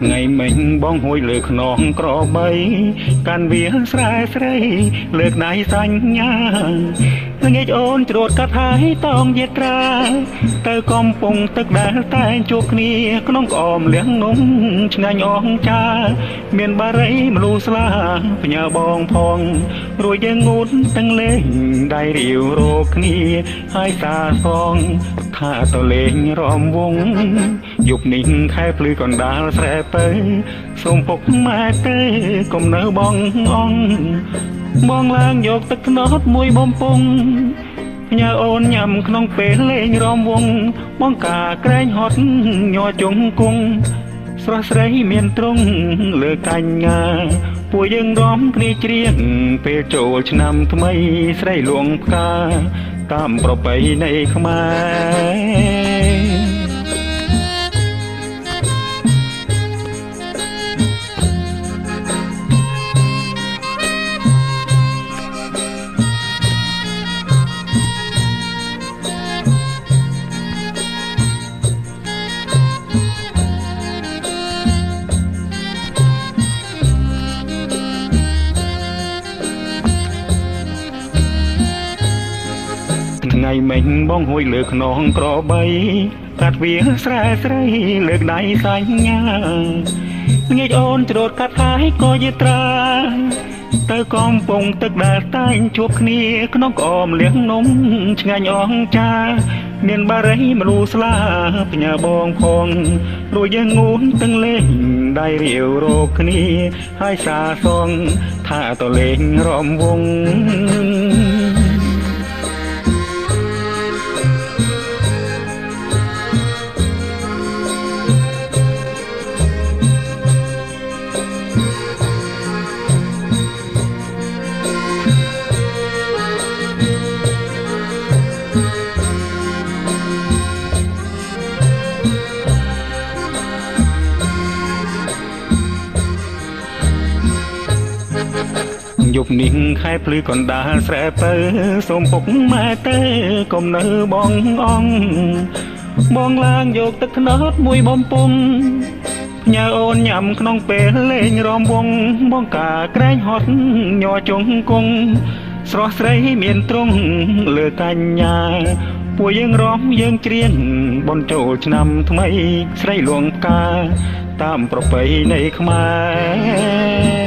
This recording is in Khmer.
ថ្ងៃមិញបងហួយលើខ្នងក្របីកាន់វាស្រែស្រីលើកដៃសញ្ញាល្ងាចអូនច្រូតកាត់ហើយតងយាត្រាទៅកំពង់ទឹកដែលតែងជួបគ្នាក្នុងក្អមលៀងនំឆ្ងាញ់អងចាមានបារីមនុស្សស្លាផ្ញើបងផងរួចយើងងូតទាំងលេងដៃរាវរកគ្នាហើយសាសងថាទៅលេងរំវងយប់នេះខែភ្លឺកណ្ដាលស្រែទៅសូមពុកម៉ែទេកុំនៅបងបងឡើងយកទឹកខ្នោតមួយបំពង់ផ្ញើអូនញ៉ាំក្នុងពេលលេងរំវងបងកាក្រែងហត់ញ័រជង្គង់ស្រស់ស្រីមានទ្រង់លើកញ្ញាពួកយើងរំគ្នាច្រៀងពេលចូលឆ្នាំថ្មីស្រីលួងផ្កាតាមប្រពៃណីខ្មែរថ្ងៃមិញបងហួយលើខ្នងក្របីកាត់វាស្រែស្រីលើកដៃសញ្ញាល្ងាចអូនច្រូតកាត់ហើយក៏យាត្រាទៅកំពង់ទឹកដែលតែងជួបគ្នាក្នុងក្អមលៀងនំឆ្ងាញ់អងចាមានបារីមនុស្សស្លាផ្ញើបងផងរួចយើងងូនទាំងលេងដៃរាវរកគ្នាហើយសាសងថាទៅលេងរំវងយប់នេះខែភ្លឺកណ្ដាលស្រែទៅសូមពុកម៉ែទេកុំនៅបងឡើងយកទឹកខ្នោតមួយបំពង់ផ្ញើអូនញ៉ាំក្នុងពេលលេងរំវងបងកាក្រែងហត់ញ័រជង្គង់ស្រស់ស្រីមានទ្រង់លើកញ្ញាពួកយើងរំយើងច្រៀងបន់ចូលឆ្នាំថ្មីស្រីលួងផ្កាតាមប្រពៃណីខ្មែរ